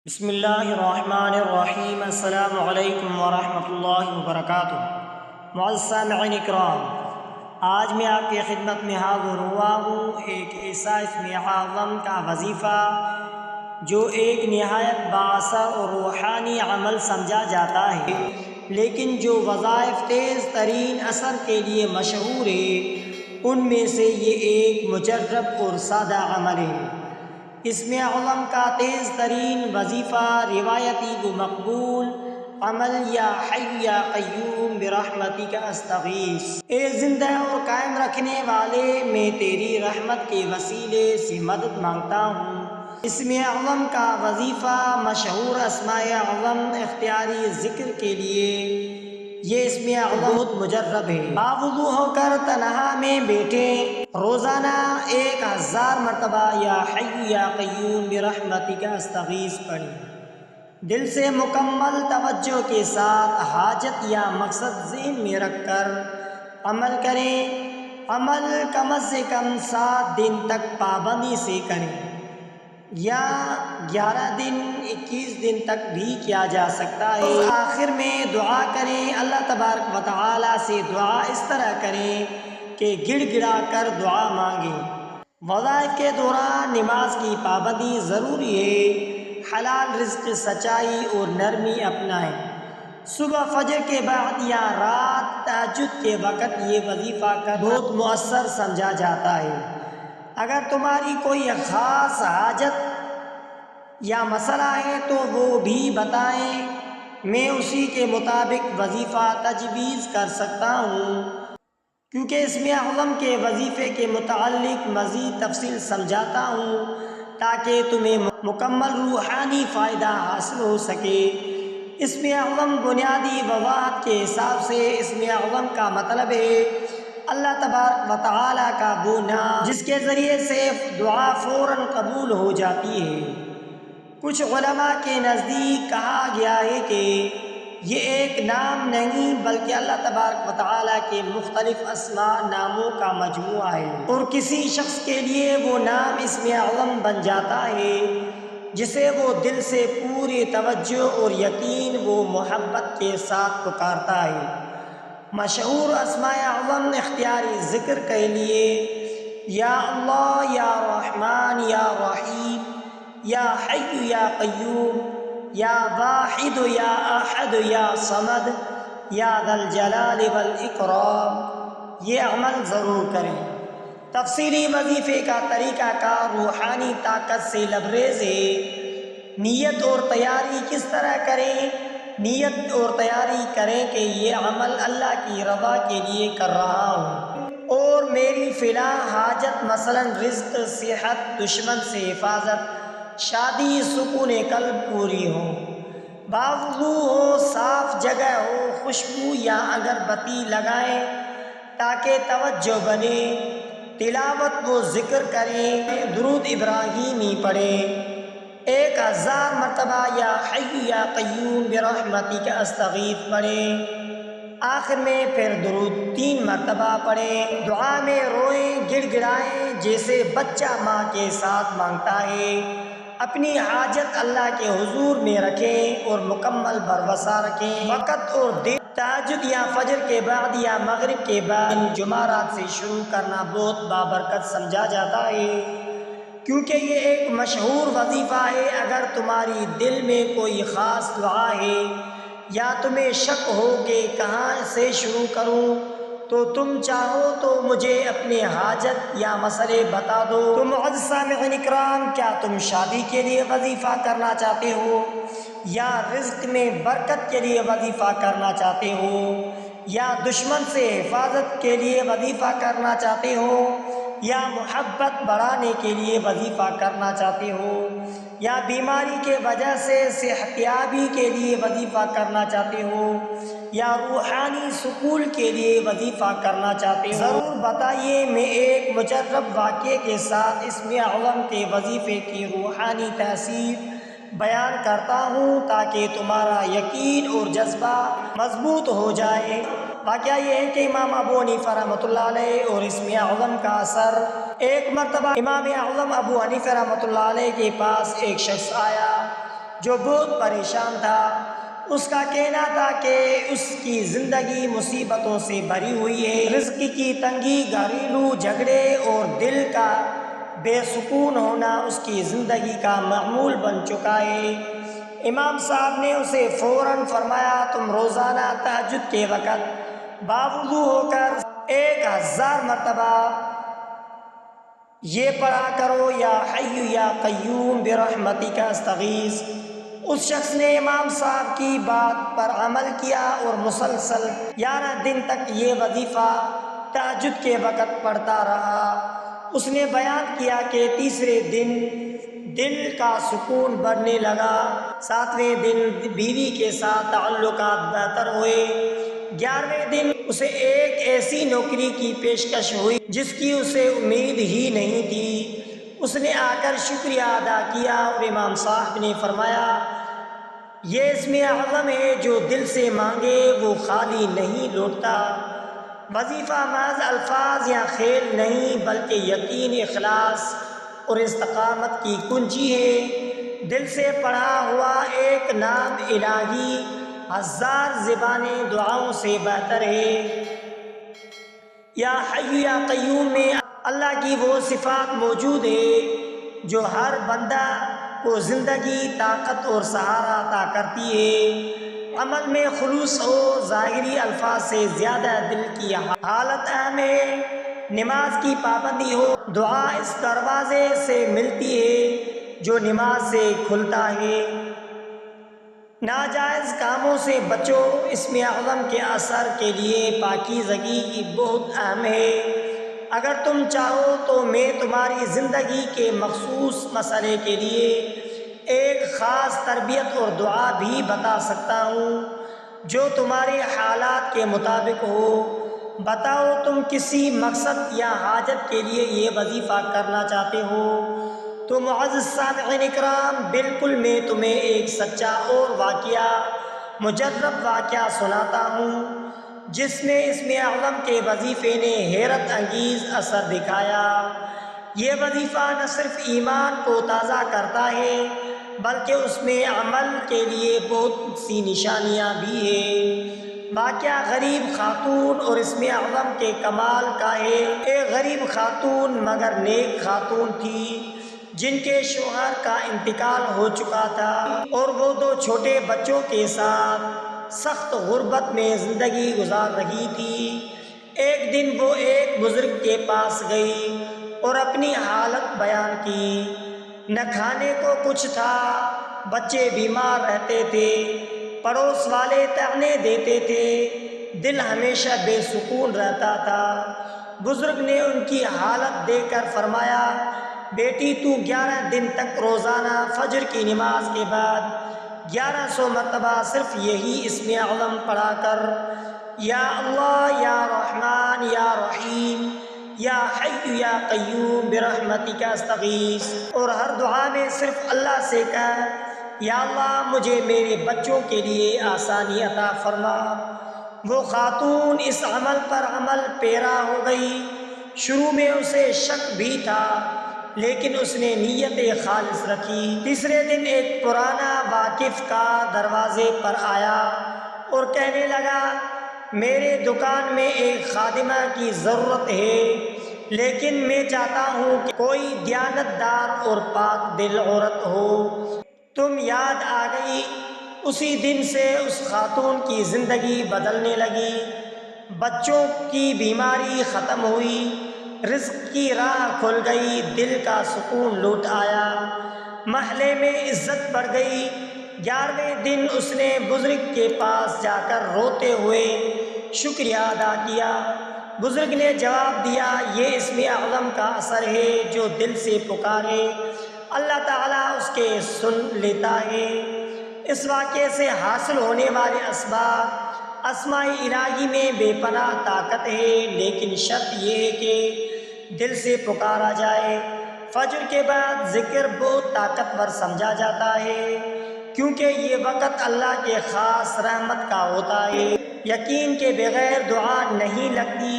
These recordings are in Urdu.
بسم اللہ الرحمن الرحیم۔ السلام علیکم ورحمۃ اللہ وبرکاتہ۔ معزز سامعین اکرام، آج میں آپ کی خدمت میں حاضر ہوا ہوں ایک ایسا اسم اعظم کا وظیفہ جو ایک نہایت بااثر اور روحانی عمل سمجھا جاتا ہے، لیکن جو وظائف تیز ترین اثر کے لیے مشہور ہے، ان میں سے یہ ایک مجرب اور سادہ عمل ہے۔ اسم اعظم کا تیز ترین وظیفہ روایتی و مقبول عمل یا حی یا قیوم برحمتک استغیث، اے زندہ اور قائم رکھنے والے میں تیری رحمت کے وسیلے سے مدد مانگتا ہوں۔ اسم اعظم کا وظیفہ مشہور اسماء اعظم اختیاری ذکر کے لیے یہ اسم اعظم بہت مجرب ہے۔ باوضو ہو کر تنہا میں بیٹھے روزانہ 1000 مرتبہ یا حی یا قیوم برحمتک استغیث پڑھیں۔ دل سے مکمل توجہ کے ساتھ حاجت یا مقصد ذہن میں رکھ کر عمل کریں۔ عمل کم از کم 7 دن تک پابندی سے کریں، یا 11 دن 21 دن تک بھی کیا جا سکتا ہے۔ آخر میں دعا کریں۔ اللہ تبارک و تعالی سے دعا اس طرح کریں کہ گڑ گڑا کر دعا مانگیں۔ وظائف کے دوران نماز کی پابندی ضروری ہے۔ حلال رزق، سچائی اور نرمی اپنائیں۔ صبح فجر کے بعد یا رات تہجد کے وقت یہ وظیفہ بہت مؤثر سمجھا جاتا ہے۔ اگر تمہاری کوئی خاص حاجت یا مسئلہ ہے تو وہ بھی بتائیں، میں اسی کے مطابق وظیفہ تجویز کر سکتا ہوں، کیونکہ اسم اعظم کے وظیفے کے متعلق مزید تفصیل سمجھاتا ہوں تاکہ تمہیں مکمل روحانی فائدہ حاصل ہو سکے۔ اسم اعظم بنیادی وضاحت کے حساب سے اسم اعظم کا مطلب ہے اللہ تبارک و تعالی کا وہ نام جس کے ذریعے سے دعا فوراً قبول ہو جاتی ہے۔ کچھ علماء کے نزدیک کہا گیا ہے کہ یہ ایک نام نہیں بلکہ اللہ تبارک و تعالی کے مختلف اسماء ناموں کا مجموعہ ہے، اور کسی شخص کے لیے وہ نام اسم اعظم بن جاتا ہے جسے وہ دل سے پوری توجہ اور یقین و محبت کے ساتھ پکارتا ہے۔ مشہور اسماء اعظم اختیاری ذکر کے لیے یا اللہ، یا رحمان، یا رحیم، یا حی یا قیوم، یا واحد، یا احد، یا صمد، یا ذا الجلال والاکرام، یہ عمل ضرور کریں۔ تفصیلی وظیفے کا طریقہ کار روحانی طاقت سے لبریز ہے۔ نیت اور تیاری کس طرح کریں؟ نیت اور تیاری کریں کہ یہ عمل اللہ کی رضا کے لیے کر رہا ہوں، اور میری فلاں حاجت مثلا رزق، صحت، دشمن سے حفاظت، شادی، سکون قلب پوری ہو، باوضو ہو، صاف جگہ ہو، خوشبو یا اگربتی لگائیں تاکہ توجہ بنے، تلاوت و ذکر کریں، درود ابراہیمی پڑھیں، 1000 مرتبہ یا حی یا قیوم برحمتک استغیث پڑھیں، آخر میں پھر درود 3 مرتبہ پڑھیں۔ دعا میں روئیں، گڑ گڑائیں جیسے بچہ ماں کے ساتھ مانگتا ہے۔ اپنی حاجت اللہ کے حضور میں رکھیں اور مکمل بھروسہ رکھیں۔ وقت اور دن تہجد یا فجر کے بعد یا مغرب کے بعد جمعرات سے شروع کرنا بہت بابرکت سمجھا جاتا ہے، کیونکہ یہ ایک مشہور وظیفہ ہے۔ اگر تمہاری دل میں کوئی خاص دعا ہے یا تمہیں شک ہو کہ کہاں سے شروع کروں تو تم چاہو تو مجھے اپنے حاجت یا مسئلے بتا دو۔ تو معزز سامعین اکرام، کیا تم شادی کے لیے وظیفہ کرنا چاہتے ہو، یا رزق میں برکت کے لیے وظیفہ کرنا چاہتے ہو، یا دشمن سے حفاظت کے لیے وظیفہ کرنا چاہتے ہو، یا محبت بڑھانے کے لیے وظیفہ کرنا چاہتے ہو، یا بیماری کے وجہ سے صحت یابی کے لیے وظیفہ کرنا چاہتے ہو، یا روحانی سکون کے لیے وظیفہ کرنا چاہتے ہو، ضرور بتائیے۔ میں ایک مجرب واقعے کے ساتھ اسم اعظم کے وظیفے کی روحانی تاثیر بیان کرتا ہوں تاکہ تمہارا یقین اور جذبہ مضبوط ہو جائے۔ واقعہ یہ ہے کہ امام ابو حنیفہ رحمۃ اللہ علیہ اور اسم اعظم کا اثر۔ ایک مرتبہ امام اعظم ابو حنیفہ رحمۃ اللہ علیہ کے پاس ایک شخص آیا جو بہت پریشان تھا۔ اس کا کہنا تھا کہ اس کی زندگی مصیبتوں سے بھری ہوئی ہے، رزق کی تنگی، گھریلو جھگڑے اور دل کا بے سکون ہونا اس کی زندگی کا معمول بن چکا ہے۔ امام صاحب نے اسے فوراً فرمایا، تم روزانہ تہجد کے وقت باوضو ہو کر 1000 مرتبہ یہ پڑھا کرو، یا حی یا قیوم برحمتک استغیث۔ اس شخص نے امام صاحب کی بات پر عمل کیا اور مسلسل 11 دن تک یہ وظیفہ تہجد کے وقت پڑھتا رہا۔ اس نے بیان کیا کہ تیسرے دن دل کا سکون بڑھنے لگا، 7ویں دن بیوی کے ساتھ تعلقات بہتر ہوئے، 11ویں دن اسے ایک ایسی نوکری کی پیشکش ہوئی جس کی اسے امید ہی نہیں تھی۔ اس نے آ کر شکریہ ادا کیا اور امام صاحب نے فرمایا، یہ اسم اعظم ہے، جو دل سے مانگے وہ خالی نہیں لوٹتا۔ وظیفہ محض الفاظ یا کھیل نہیں بلکہ یقین، اخلاص اور استقامت کی کنجی ہے۔ دل سے پڑھا ہوا ایک نام الہی 1000 زبانیں دعاؤں سے بہتر ہے۔ یا حی یا قیوم میں اللہ کی وہ صفات موجود ہے جو ہر بندہ کو زندگی، طاقت اور سہارا عطا کرتی ہے۔ عمل میں خلوص ہو، ظاہری الفاظ سے زیادہ دل کی حالت اہم ہے۔ نماز کی پابندی ہو، دعا اس دروازے سے ملتی ہے جو نماز سے کھلتا ہے۔ ناجائز کاموں سے بچو، اسم اعظم کے اثر کے لیے پاکیزگی بہت اہم ہے۔ اگر تم چاہو تو میں تمہاری زندگی کے مخصوص مسئلے کے لیے ایک خاص تربیت اور دعا بھی بتا سکتا ہوں جو تمہارے حالات کے مطابق ہو۔ بتاؤ تم کسی مقصد یا حاجت کے لیے یہ وظیفہ کرنا چاہتے ہو؟ تو معزز سامعین اکرام، بالکل میں تمہیں ایک سچا اور واقعہ، مجرب واقعہ سناتا ہوں جس میں اسم اعظم کے وظیفے نے حیرت انگیز اثر دکھایا۔ یہ وظیفہ نہ صرف ایمان کو تازہ کرتا ہے بلکہ اس میں عمل کے لیے بہت سی نشانیاں بھی ہیں۔ واقعہ غریب خاتون اور اسم اعظم کے کمال کا ہے۔ ایک غریب خاتون مگر نیک خاتون تھی جن کے شوہر کا انتقال ہو چکا تھا اور وہ 2 چھوٹے بچوں کے ساتھ سخت غربت میں زندگی گزار رہی تھی۔ ایک دن وہ ایک بزرگ کے پاس گئی اور اپنی حالت بیان کی۔ نہ کھانے کو کچھ تھا، بچے بیمار رہتے تھے، پڑوس والے طعنے دیتے تھے، دل ہمیشہ بے سکون رہتا تھا۔ بزرگ نے ان کی حالت دیکھ کر فرمایا، بیٹی تو 11 دن تک روزانہ فجر کی نماز کے بعد 1100 مرتبہ صرف یہی اسم اعظم پڑھا کر، یا اللہ یا رحمان یا رحیم یا حی یا قیوم برحمتک استغیث، اور ہر دعا میں صرف اللہ سے کہہ، یا اللہ مجھے میرے بچوں کے لیے آسانی عطا فرما۔ وہ خاتون اس عمل پر عمل پیرا ہو گئی۔ شروع میں اسے شک بھی تھا لیکن اس نے نیت خالص رکھی۔ تیسرے دن ایک پرانا واقف کا دروازے پر آیا اور کہنے لگا، میرے دکان میں ایک خادمہ کی ضرورت ہے، لیکن میں چاہتا ہوں کہ کوئی دیانتدار اور پاک دل عورت ہو۔ تم یاد آ گئی۔ اسی دن سے اس خاتون کی زندگی بدلنے لگی، بچوں کی بیماری ختم ہوئی، رزق کی راہ کھل گئی، دل کا سکون لوٹ آیا، محلے میں عزت بڑھ گئی۔ 11ویں دن اس نے بزرگ کے پاس جا کر روتے ہوئے شکریہ ادا کیا۔ بزرگ نے جواب دیا، یہ اسم اعظم کا اثر ہے، جو دل سے پکارے اللہ تعالیٰ اس کے سن لیتا ہے۔ اس واقعے سے حاصل ہونے والے اسباب، اسماء الہی میں بے پناہ طاقت ہے، لیکن شرط یہ ہے کہ دل سے پکارا جائے۔ فجر کے بعد ذکر بہت طاقتور سمجھا جاتا ہے کیونکہ یہ وقت اللہ کے خاص رحمت کا ہوتا ہے۔ یقین کے بغیر دعا نہیں لگتی،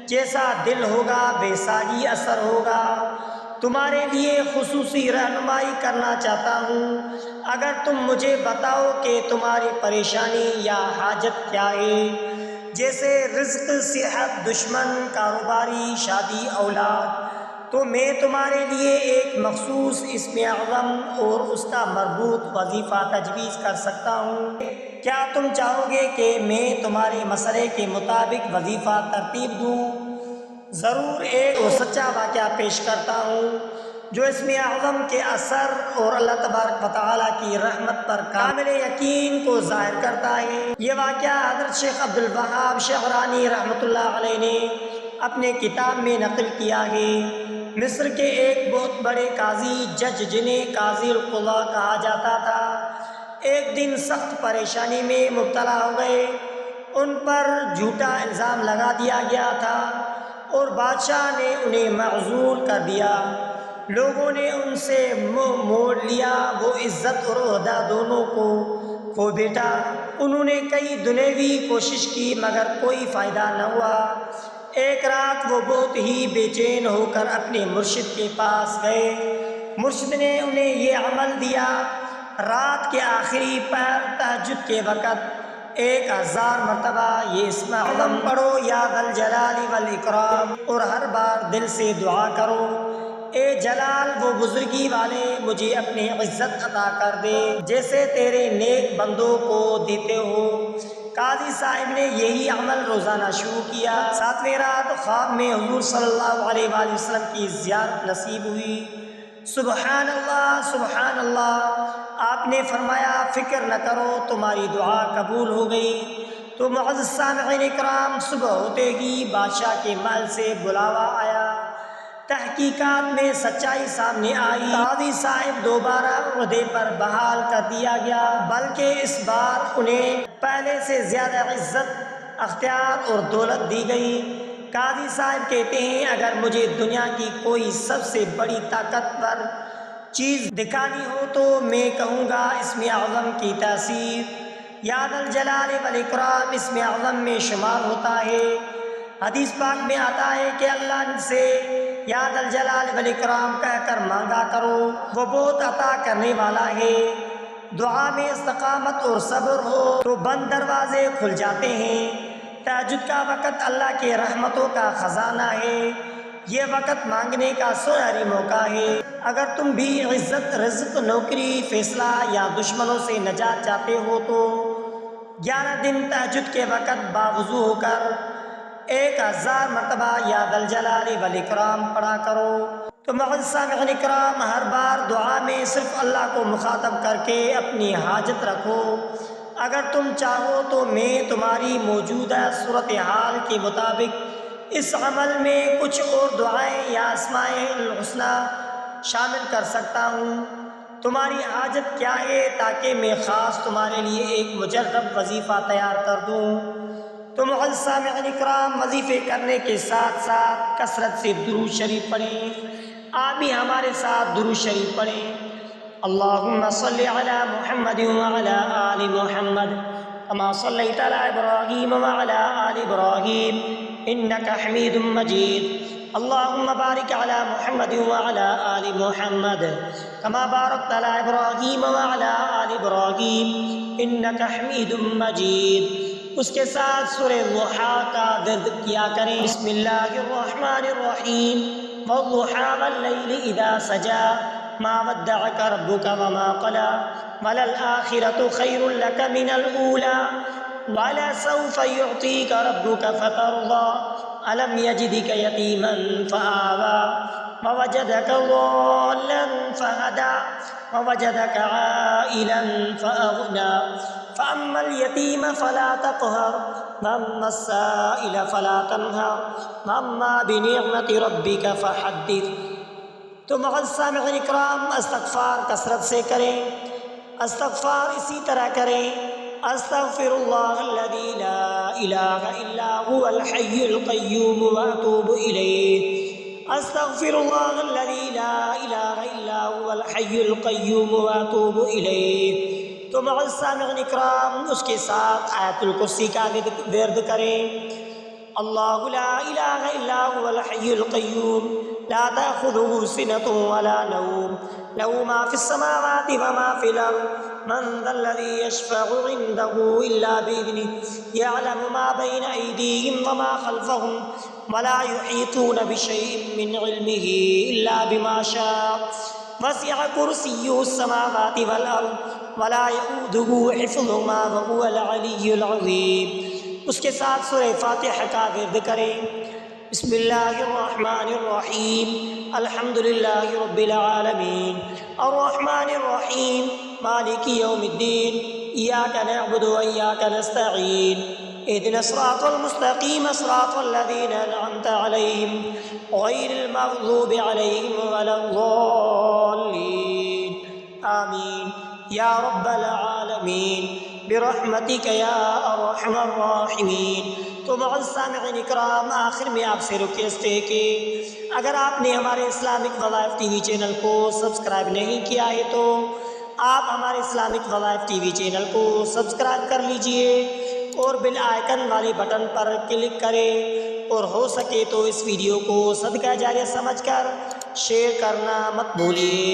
جیسا دل ہوگا ویسا ہی اثر ہوگا۔ تمہارے لیے خصوصی رہنمائی کرنا چاہتا ہوں۔ اگر تم مجھے بتاؤ کہ تمہاری پریشانی یا حاجت کیا ہے، جیسے رزق، صحت، دشمن، کاروباری، شادی، اولاد، تو میں تمہارے لیے ایک مخصوص اسم اعظم اور اس کا مربوط وظیفہ تجویز کر سکتا ہوں۔ کیا تم چاہو گے کہ میں تمہارے مسئلے کے مطابق وظیفہ ترتیب دوں؟ ضرور، ایک اور سچا واقعہ پیش کرتا ہوں جو اسم اعظم کے اثر اور اللہ تبارک و تعالیٰ کی رحمت پر کامل یقین کو ظاہر کرتا ہے۔ یہ واقعہ حضرت شیخ عبد الوہاب شعرانی رحمۃ اللہ علیہ نے اپنے کتاب میں نقل کیا ہے۔ مصر کے ایک بہت بڑے قاضی جج، جنہیں قاضی القضاء کہا جاتا تھا، ایک دن سخت پریشانی میں مبتلا ہو گئے۔ ان پر جھوٹا الزام لگا دیا گیا تھا اور بادشاہ نے انہیں معزول کر دیا۔ لوگوں نے ان سے منہ موڑ لیا، وہ عزت اور عہدہ دونوں کو کھو بیٹھا۔ انہوں نے کئی دنیوی کوشش کی مگر کوئی فائدہ نہ ہوا۔ ایک رات وہ بہت ہی بے چین ہو کر اپنے مرشد کے پاس گئے۔ مرشد نے انہیں یہ عمل دیا، رات کے آخری پہر تہجد کے وقت 1000 مرتبہ یہ اسم اعظم پڑھو، یا ذا الجلال والاکرام، اور ہر بار دل سے دعا کرو، اے جلال و بزرگی والے، مجھے اپنی عزت عطا کر دے جیسے تیرے نیک بندوں کو دیتے ہو۔ قاضی صاحب نے یہی عمل روزانہ شروع کیا۔ 7ویں رات خواب میں حضور صلی اللہ علیہ وآلہ وسلم کی زیارت نصیب ہوئی۔ سبحان اللہ، سبحان اللہ۔ آپ نے فرمایا، فکر نہ کرو، تمہاری دعا قبول ہو گئی۔ تو معزز سامعین اکرام، صبح ہوتے ہی بادشاہ کے محل سے بلاوا آیا۔ تحقیقات میں سچائی سامنے آئی۔ قاضی صاحب دوبارہ عہدے پر بحال کر دیا گیا، بلکہ اس بار انہیں پہلے سے زیادہ عزت، اختیار اور دولت دی گئی۔ قاضی صاحب کہتے ہیں، اگر مجھے دنیا کی کوئی سب سے بڑی طاقتور چیز دکھانی ہو تو میں کہوں گا اسم اعظم کی تاثیر۔ یا ذا الجلال والاکرام اسم اعظم میں شمار ہوتا ہے۔ حدیث پاک میں آتا ہے کہ اللہ سے یا ذا الجلال والاکرام کہہ کر مانگا کرو، وہ بہت عطا کرنے والا ہے۔ دعا میں استقامت اور صبر ہو تو بند دروازے کھل جاتے ہیں۔ تہجد کا وقت اللہ کے رحمتوں کا خزانہ ہے۔ یہ وقت مانگنے کا سنہری موقع ہے۔ اگر تم بھی عزت، رزق، نوکری، فیصلہ یا دشمنوں سے نجات چاہتے ہو تو 11 دن تہجد کے وقت باوضو ہو کر 1000 مرتبہ یا ذا الجلال والاکرام پڑھا کرو۔ تو معزز سامعین اکرام، ہر بار دعا میں صرف اللہ کو مخاطب کر کے اپنی حاجت رکھو۔ اگر تم چاہو تو میں تمہاری موجودہ صورتحال کے مطابق اس عمل میں کچھ اور دعائیں یا اسماء الحسنی شامل کر سکتا ہوں۔ تمہاری حاجت کیا ہے تاکہ میں خاص تمہارے لیے ایک مجرب وظیفہ تیار کر دوں؟ تو معزز سامعین اکرام، وظیفے کرنے کے ساتھ ساتھ کثرت سے درود شریف پڑھیں۔ آپ بھی ہمارے ساتھ درود شریف پڑھیں۔ اللہم صلی علی محمد وعلی آل محمد کما صلیت علی ابراہیم وعلی آل ابراہیم انک حمید مجید۔ اللہم بارک علی محمد وعلی آل محمد کما بارکت علی ابراہیم وعلی آل ابراہیم انک حمید مجید۔ اس کے ساتھ سورہ ضحیٰ کا ورد کیا کریں۔ بسم اللہ الرحمن الرحیم، والضحیٰ واللیل اذا سجا ما ودعک ربک وما قلی وللآخرۃ خیر لک من الاولی ولسوف یعطیک ربک فترضی الم یجدک یتیما فآوی ووجدک ضالا فہدی ووجدک عائلا فأغنی فأما اليتيم فلا تقهر وأما السائل فلا تنهر وأما بنعمة ربك فحدث۔ تو معزز سامعین اکرام، استغفار کثرت سے کریں۔ استغفار اسی طرح کریں، استغفر اللہ الذی لا الہ الا هو الحی القیوم واتوب الیہ۔ استغفر اللہ الذی لا الہ الا هو الحی القیوم واتوب الیہ۔ تو معزز سامعین اکرام، اس کے ساتھ آیت الکرسی کا ورد کریں۔ اللہ لا الہ الا هو الحی القیوم لا تأخذه سنة ولا نوم له ما في السماوات وما في الأرض من ذا الذي يشفع عنده إلا بإذنه يعلم ما بين أيديهم وما خلفهم ولا يحيطون بشيء من علمه إلا بما شاء وسع كرسيه السماوات والأرض ولا يؤوده حفظهما وهو العلي العظيم. اس کے ساتھ سورہ فاتحہ کا ورد کریں. بسم اللہ الرحمن الرحیم الحمد للہ رب العالمین الرحمن الرحیم مالک یوم الدین ایاک نعبد و ایاک نستعین اهدنا الصراط المستقیم صراط الذین انعمت علیہم غیر المغضوب علیہم ولا الضالین آمین یا رب العالمین برحمتک یا ارحم الراحمین. تو معزز سامعین اکرام، آخر میں آپ سے ریکویسٹ ہے کہ اگر آپ نے ہمارے اسلامک وظائف ٹی وی چینل کو سبسکرائب نہیں کیا ہے تو آپ ہمارے اسلامک وظائف ٹی وی چینل کو سبسکرائب کر لیجئے اور بیل آئیکن والے بٹن پر کلک کریں، اور ہو سکے تو اس ویڈیو کو صدقہ جاریہ سمجھ کر شیئر کرنا مت بھولیے.